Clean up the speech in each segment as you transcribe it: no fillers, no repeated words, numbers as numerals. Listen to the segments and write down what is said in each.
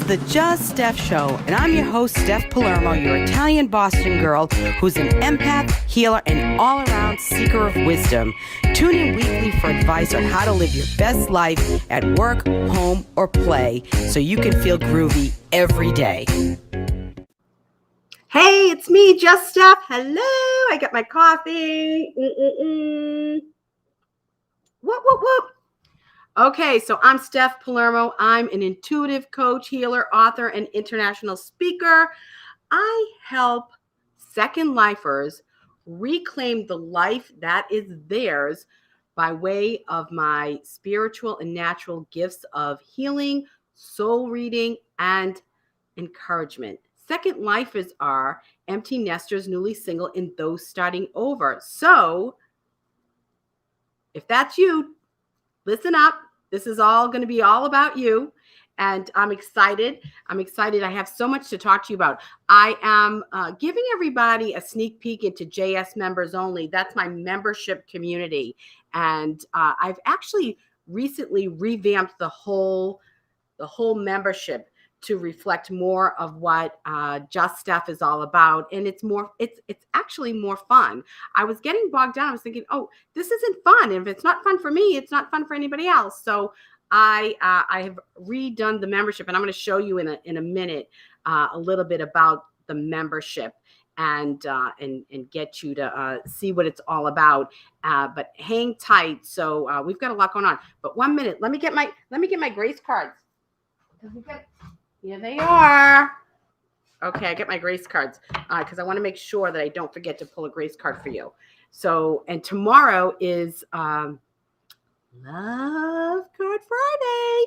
the Just Steph Show, and I'm your host, Steph Palermo, your Italian Boston girl who's an empath, healer, and all-around seeker of wisdom. Tune in weekly for advice on how to live your best life at work, home, or play so you can feel groovy every day. Hey, it's me, Just Steph. Hello, I got my coffee. Whoop, whoop, whoop. Okay, so I'm Steph Palermo. I'm an intuitive coach, healer, author, and international speaker. I help second lifers reclaim the life that is theirs by way of my spiritual and natural gifts of healing, soul reading, and encouragement. Second lifers are empty nesters, newly single, and those starting over. So if that's you, listen up. This is all going to be all about you. And I'm excited. I have so much to talk to you about. I am giving everybody a sneak peek into JS Members Only. That's my membership community. And I've actually recently revamped the whole membership to reflect more of what Just Steph is all about. And it's actually more fun. I was getting bogged down. I was thinking, oh, this isn't fun. And if it's not fun for me, it's not fun for anybody else. So I have redone the membership, and I'm going to show you in a minute a little bit about the membership and get you to see what it's all about. But hang tight. So we've got a lot going on. But 1 minute, let me get my grace cards. Here they are. Okay, I get my grace cards because I want to make sure that I don't forget to pull a grace card for you. So, and tomorrow is Love Card Friday.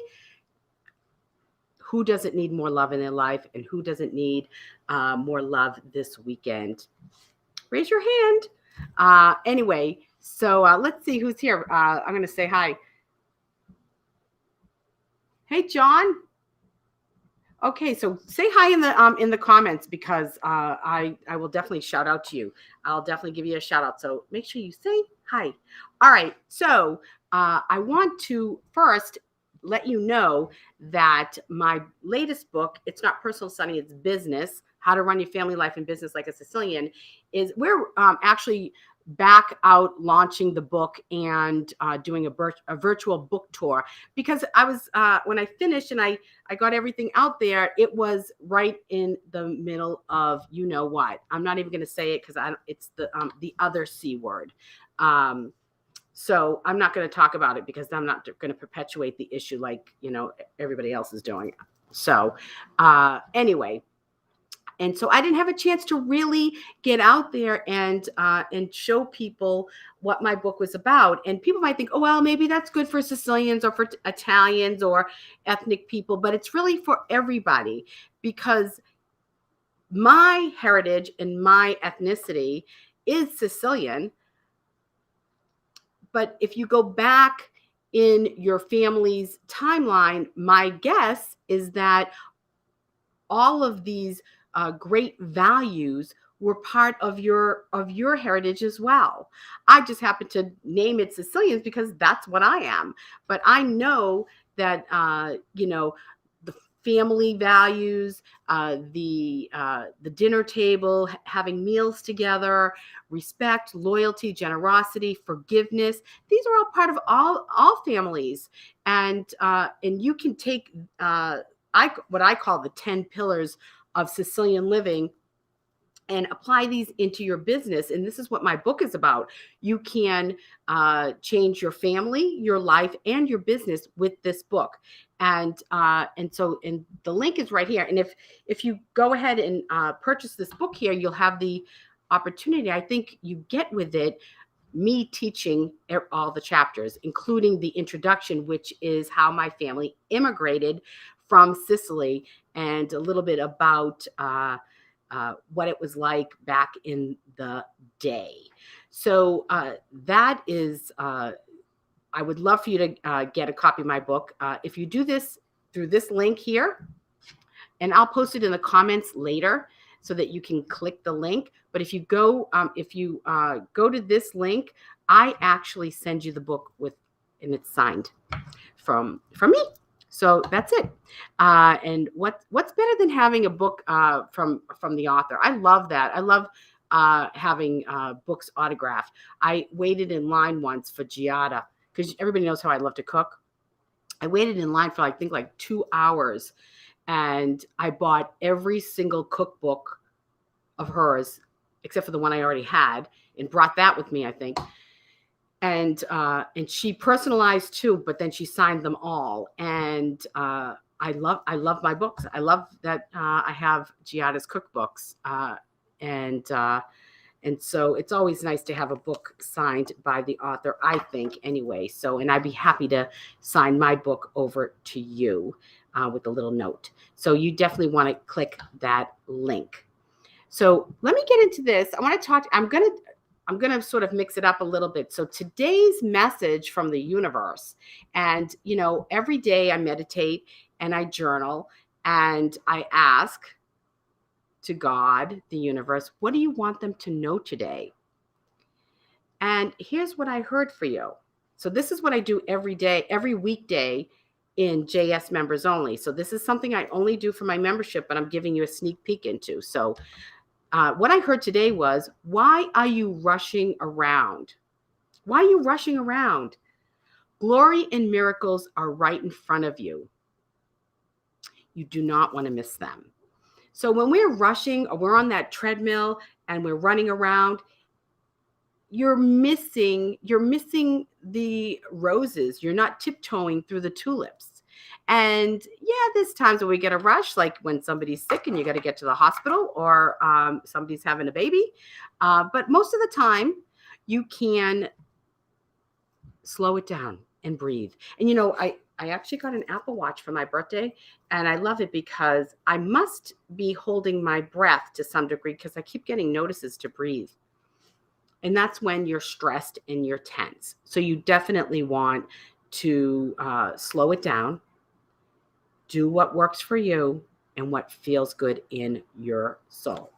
Who doesn't need more love in their life, and who doesn't need more love this weekend? Raise your hand. Anyway, so let's see who's here. I'm going to say hi. Hey, John. Okay, so say hi in the comments because I will definitely shout out to you. I'll definitely give you a shout out. So make sure you say hi. All right. So I want to first let you know that my latest book, it's not personal, Sunny, it's business, how to run your family life and business like a Sicilian, is we're actually back out launching the book and doing a virtual book tour, because I was when I finished and I got everything out there, it was right in the middle of you know what. I'm not even going to say it because it's the other C word. So I'm not going to talk about it because I'm not going to perpetuate the issue like everybody else is doing. So anyway. And so I didn't have a chance to really get out there and show people what my book was about. And people might think, oh, well, maybe that's good for Sicilians or for Italians or ethnic people, but it's really for everybody, because my heritage and my ethnicity is Sicilian. But if you go back in your family's timeline, my guess is that all of these great values were part of your heritage as well. I just happen to name it Sicilians because that's what I am. But I know that the family values, the dinner table, having meals together, respect, loyalty, generosity, forgiveness. These are all part of all families, and you can take what I call the 10 pillars of Sicilian living and apply these into your business. And this is what my book is about. You can change your family, your life, and your business with this book. And the link is right here. And if you go ahead and purchase this book here, you'll have the opportunity. I think you get with it me teaching all the chapters, including the introduction, which is how my family immigrated from Sicily, and a little bit about what it was like back in the day. So that is, I would love for you to get a copy of my book. If you do this through this link here, and I'll post it in the comments later so that you can click the link. But if you go to this link, I actually send you the book and it's signed from me. So that's it. And what's better than having a book from the author? I love that. I love having books autographed. I waited in line once for Giada because everybody knows how I love to cook. I waited in line for I think like 2 hours, and I bought every single cookbook of hers except for the one I already had, and brought that with me, I think. And she personalized too, but then she signed them all. And I love my books. I love that I have Giada's cookbooks, and and so it's always nice to have a book signed by the author, I think, anyway. So, and I'd be happy to sign my book over to you with a little note. So you definitely want to click that link. So let me get into this. I want to talk. I'm gonna sort of mix it up a little bit. So today's message from the universe, and every day I meditate and I journal and I ask to God, the universe, what do you want them to know today? And here's what I heard for you. So this is what I do every day, every weekday in JS members only. So this is something I only do for my membership, but I'm giving you a sneak peek into. So what I heard today was, why are you rushing around? Why are you rushing around? Glory and miracles are right in front of you. You do not want to miss them. So when we're rushing or we're on that treadmill and we're running around, you're missing the roses. You're not tiptoeing through the tulips. And yeah, there's times when we get a rush, like when somebody's sick and you got to get to the hospital, or somebody's having a baby. But most of the time, you can slow it down and breathe. And I actually got an Apple Watch for my birthday, and I love it because I must be holding my breath to some degree because I keep getting notices to breathe. And that's when you're stressed and you're tense. So you definitely want to slow it down, do what works for you and what feels good in your soul.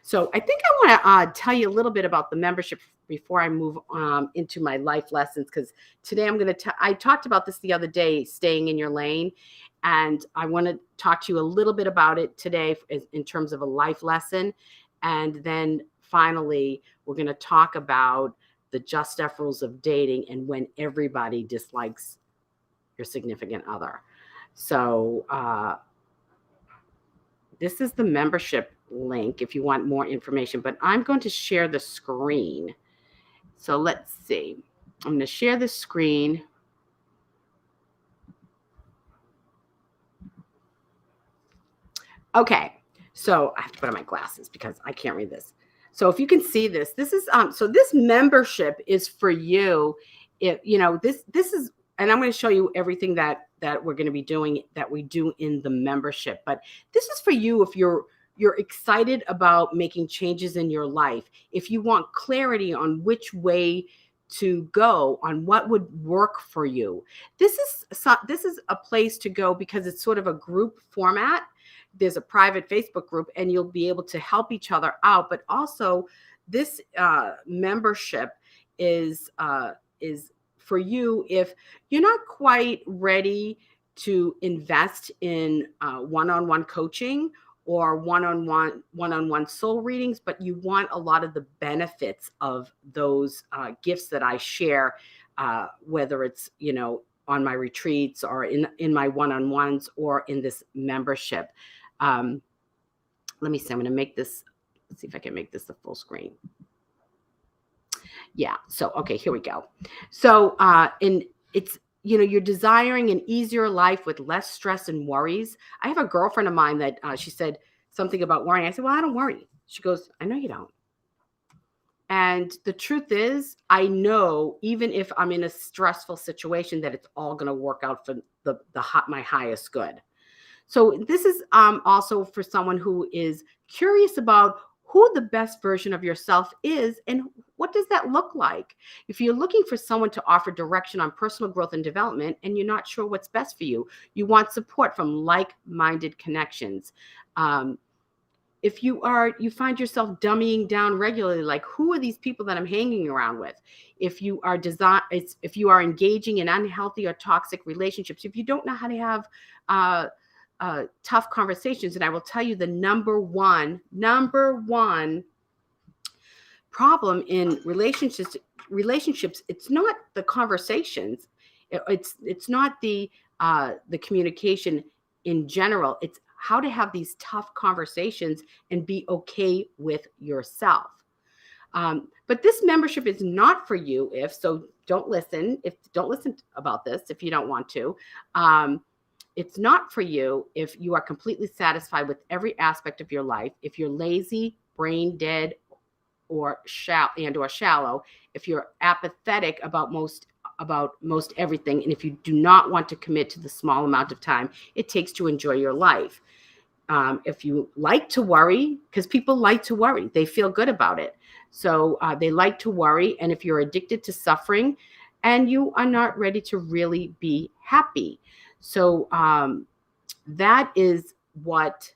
So I think I want to tell you a little bit about the membership before I move into my life lessons, because today I talked about this the other day, staying in your lane. And I want to talk to you a little bit about it today in terms of a life lesson. And then finally, we're going to talk about the just Steph rules of dating and when everybody dislikes your significant other. So this is the membership link if you want more information, but I'm going to share the screen. So let's see. I'm going to share the screen. Okay. So I have to put on my glasses because I can't read this. So if you can see this, this is so this membership is for you. If this is, and I'm going to show you everything that we're going to be doing, that we do in the membership. But this is for you if you're excited about making changes in your life, if you want clarity on which way to go, on what would work for you. This is a place to go because it's sort of a group format. There's a private Facebook group and you'll be able to help each other out. But also this membership is for you if you're not quite ready to invest in one-on-one coaching or one-on-one soul readings, but you want a lot of the benefits of those gifts that I share, whether it's on my retreats or in my one-on-ones or in this membership. Let me see. I'm going to make this. Let's see if I can make this the full screen. Yeah. So okay, here we go. So it's you're desiring an easier life with less stress and worries. I have a girlfriend of mine that she said something about worrying. I said, well, I don't worry. She goes, I know you don't. And the truth is, I know even if I'm in a stressful situation that it's all going to work out for my highest good. So this is also for someone who is curious about who the best version of yourself is and what does that look like. If you're looking for someone to offer direction on personal growth and development and you're not sure what's best for you, you want support from like-minded connections. if you find yourself dummying down regularly, like who are these people that I'm hanging around with? If you are engaging in unhealthy or toxic relationships, if you don't know how to have tough conversations, and I will tell you the number one problem in relationships, it's not the conversations, it's not the communication in general. It's how to have these tough conversations and be okay with yourself. But this membership is not for you. Don't listen about this if you don't want to. It's not for you if you are completely satisfied with every aspect of your life, if you're lazy, brain dead, or shallow, if you're apathetic about most everything, and if you do not want to commit to the small amount of time it takes to enjoy your life. If you like to worry, because people like to worry, they feel good about it. So they like to worry. And if you're addicted to suffering and you are not ready to really be happy. So that's what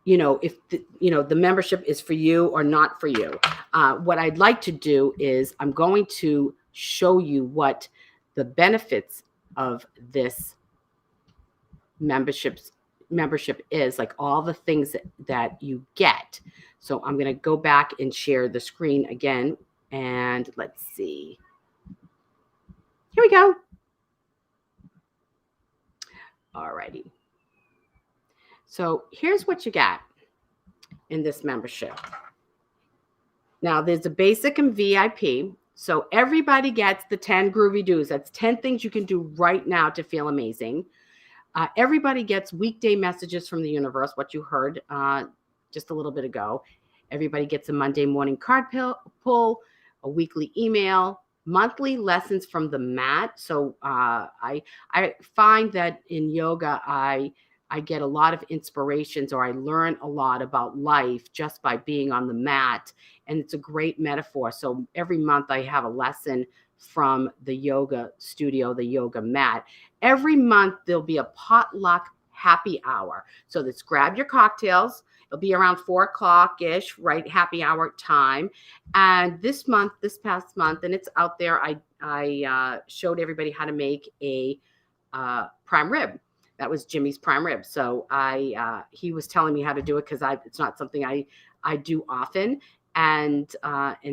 if the membership is for you or not for you. What I'd like to do is I'm going to show you what the benefits of this membership is, like all the things that you get. So I'm going to go back and share the screen again, and let's see. Here we go. Alrighty. So here's what you got in this membership. Now there's a basic and VIP. So everybody gets the 10 groovy do's. That's 10 things you can do right now to feel amazing. Everybody gets weekday messages from the universe, what you heard just a little bit ago. Everybody gets a Monday morning card pull, a weekly email, monthly lessons from the mat. So I find that in yoga, I get a lot of inspirations, or I learn a lot about life just by being on the mat. And it's a great metaphor. So every month I have a lesson from the yoga studio, the yoga mat. Every month there'll be a potluck happy hour. So let's grab your cocktails. It'll be around 4:00-ish, right? Happy hour time. And this past month, and it's out there, I showed everybody how to make a prime rib. That was Jimmy's prime rib. So he was telling me how to do it because it's not something I do often. And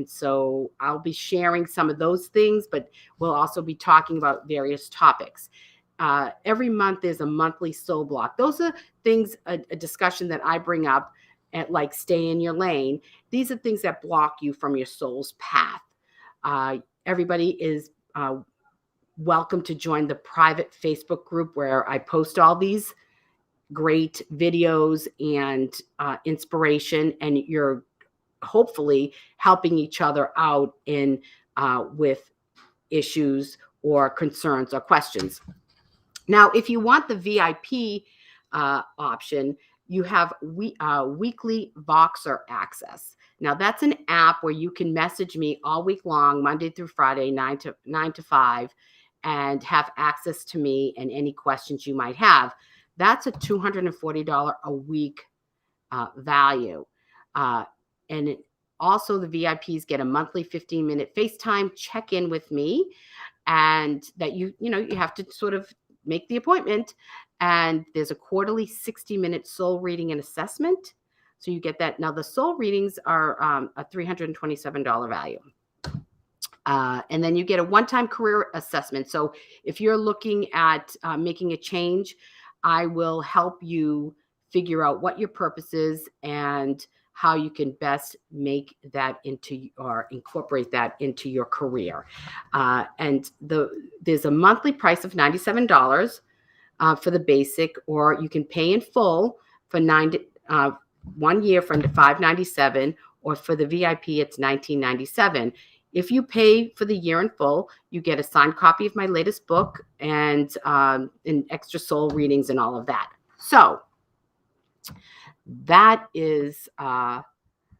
so I'll be sharing some of those things, but we'll also be talking about various topics. Every month there's a monthly soul block. Those are things, a discussion that I bring up at like stay in your lane. These are things that block you from your soul's path. Everybody is welcome to join the private Facebook group where I post all these great videos and inspiration, and you're hopefully helping each other out in with issues or concerns or questions. Now, if you want the VIP option, you have weekly Voxer access. Now, that's an app where you can message me all week long, Monday through Friday, 9 to 5, and have access to me and any questions you might have. That's a $240 a week value. And also the VIPs get a monthly 15-minute FaceTime check-in with me, and that you have to sort of make the appointment. And there's a quarterly 60-minute soul reading and assessment. So you get that. Now the soul readings are a $327 value. And then you get a one-time career assessment. So if you're looking at making a change, I will help you figure out what your purpose is and how you can best make that into or incorporate that into your career. And there's a monthly price of $97 for the basic, or you can pay in full for 1 year for $597, or for the VIP it's $1997. If you pay for the year in full, you get a signed copy of my latest book and extra soul readings and all of that. So that is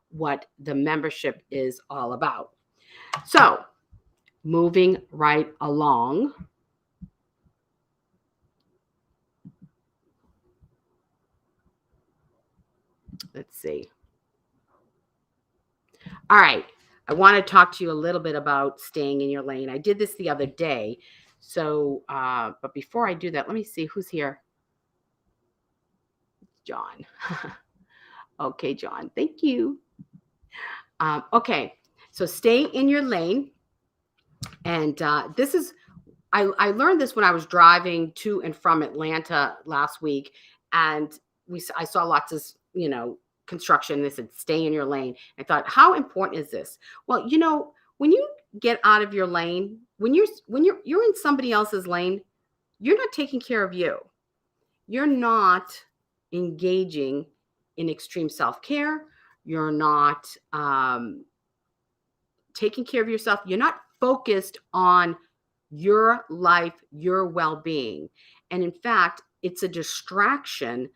what the membership is all about. So moving right along. Let's see. All right. I want to talk to you a little bit about staying in your lane. I did this the other day. So, but before I do that, let me see who's here. John. Okay, John. Thank you. Okay. So stay in your lane. And this is, I learned this when I was driving to and from Atlanta last week. And I saw lots of, construction. They said, stay in your lane. I thought, how important is this? Well, when you get out of your lane, when you're in somebody else's lane, you're not taking care of you. You're not engaging in extreme self-care. You're not taking care of yourself. You're not focused on your life, your well-being. And in fact, it's a distraction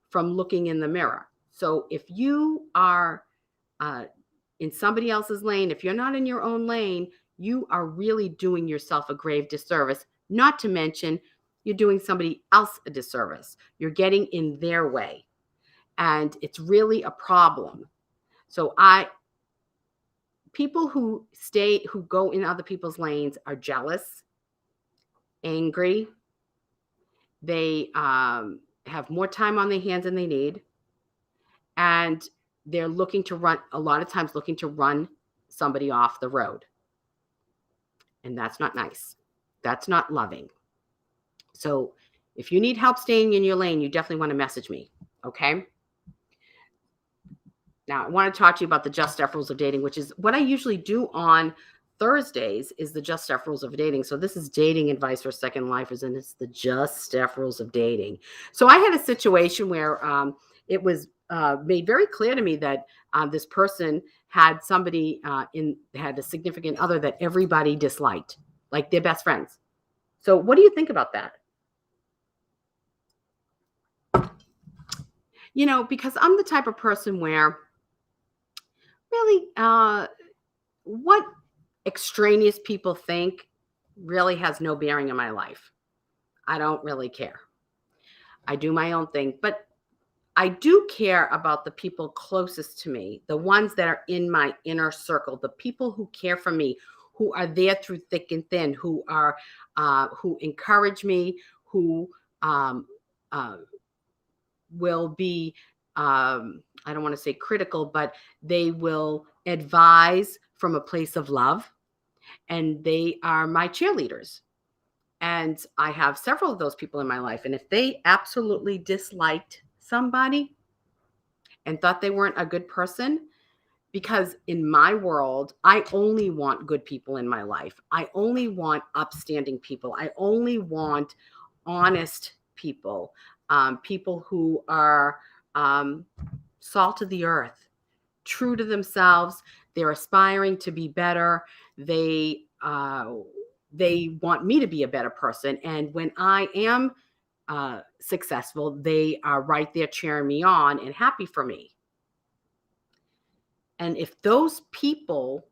from looking in the mirror. So if you are in somebody else's lane, if you're not in your own lane, you are really doing yourself a grave disservice. Not to mention, you're doing somebody else a disservice. You're getting in their way. And it's really a problem. So people who go in other people's lanes are jealous, angry. They have more time on their hands than they need. And they're a lot of times looking to run somebody off the road. And that's not nice. That's not loving. So if you need help staying in your lane, you definitely want to message me. Okay. Now, I want to talk to you about the Just Steph rules of dating, which is what I usually do on Thursdays is the Just Steph rules of dating. So this is dating advice for second lifers, and it's the Just Steph rules of dating. So I had a situation where it was made very clear to me that this person had somebody had a significant other that everybody disliked, like their best friends. So what do you think about that? Because I'm the type of person where really what extraneous people think really has no bearing in my life. I don't really care. I do my own thing, but I do care about the people closest to me, the ones that are in my inner circle, the people who care for me, who are there through thick and thin, who encourage me, who will be I don't want to say critical, but they will advise from a place of love, and they are my cheerleaders. And I have several of those people in my life. And if they absolutely disliked somebody and thought they weren't a good person, because in my world, I only want good people in my life. I only want upstanding people. I only want honest people, people who are salt of the earth, true to themselves. They're aspiring to be better. They want me to be a better person. And when I am successful, they are right there cheering me on and happy for me. And if those people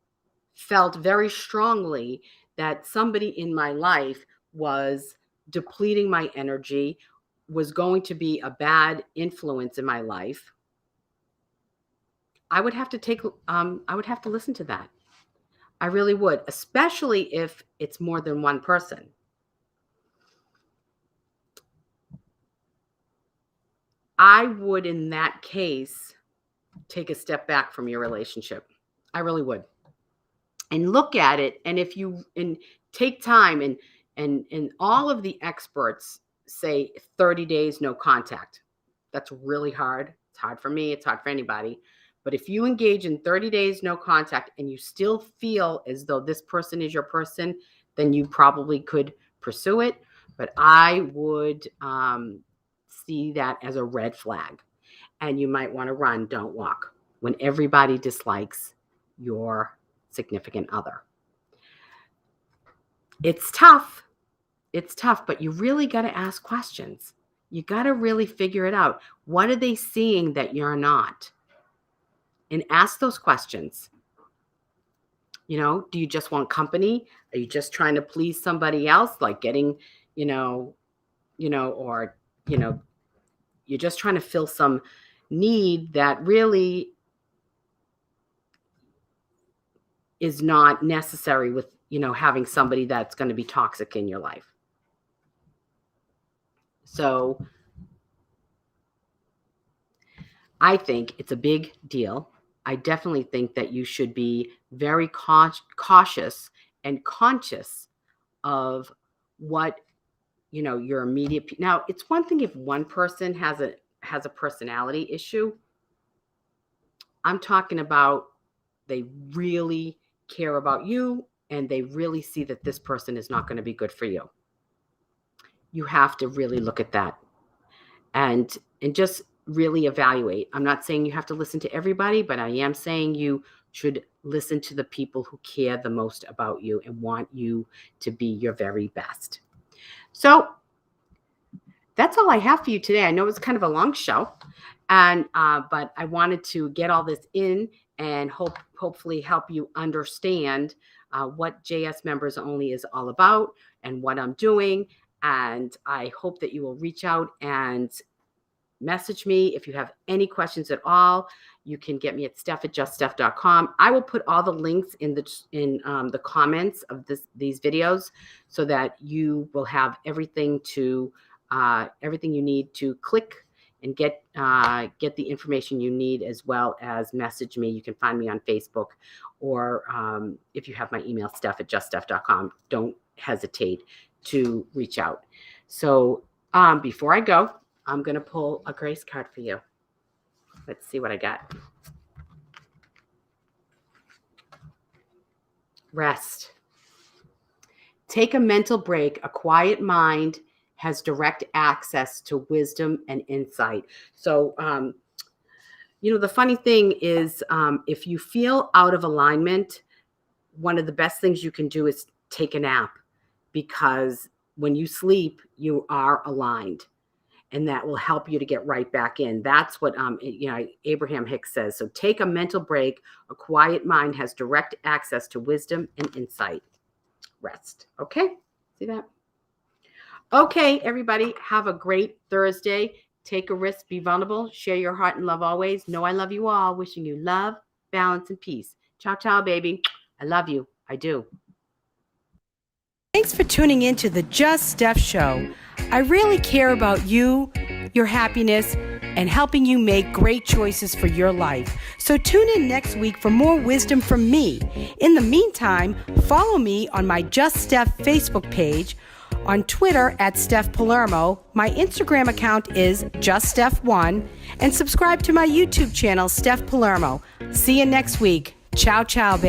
felt very strongly that somebody in my life was depleting my energy, was going to be a bad influence in my life, I would have to listen to that. I really would, especially if it's more than one person. I would, in that case, take a step back from your relationship. I really would. And look at it. And if you take time and all of the experts say 30 days, no contact. That's really hard. It's hard for me. It's hard for anybody. But if you engage in 30 days, no contact, and you still feel as though this person is your person, then you probably could pursue it. But I would see that as a red flag. And you might want to run, don't walk, when everybody dislikes your significant other. It's tough. It's tough, but you really got to ask questions. You got to really figure it out. What are they seeing that you're not? And ask those questions. Do you just want company? Are you just trying to please somebody else, like getting, or you're just trying to fill some need that really is not necessary with, having somebody that's going to be toxic in your life. So I think it's a big deal. I definitely think that you should be very cautious and conscious of what, your immediate. Now, it's one thing if one person has a personality issue. I'm talking about they really care about you and they really see that this person is not going to be good for you. You have to really look at that and just really evaluate. I'm not saying you have to listen to everybody, but I am saying you should listen to the people who care the most about you and want you to be your very best. So that's all I have for you today. I know it's kind of a long show, and but I wanted to get all this in and hopefully help you understand what JS Members Only is all about and what I'm doing. And I hope that you will reach out and message me if you have any questions at all. You can get me at steph@juststeph.com. I will put all the links in the comments of these videos so that you will have everything you need to click and get the information you need, as well as message me. You can find me on Facebook, or if you have my email, steph@juststeph.com. Don't hesitate to reach out. So before I go, I'm going to pull a grace card for you. Let's see what I got. Rest. Take a mental break. A quiet mind has direct access to wisdom and insight. So, the funny thing is, if you feel out of alignment, one of the best things you can do is take a nap, because when you sleep, you are aligned. And that will help you to get right back in. That's what Abraham Hicks says. So take a mental break. A quiet mind has direct access to wisdom and insight. Rest. Okay? See that? Okay, everybody, have a great Thursday. Take a risk, be vulnerable, share your heart and love always. Know I love you all. Wishing you love, balance, and peace. Ciao, ciao, baby. I love you. I do. Thanks for tuning in to the Just Steph Show. I really care about you, your happiness, and helping you make great choices for your life. So tune in next week for more wisdom from me. In the meantime, follow me on my Just Steph Facebook page, on Twitter @Steph Palermo. My Instagram account is JustSteph1, and subscribe to my YouTube channel, Steph Palermo. See you next week. Ciao, ciao, baby.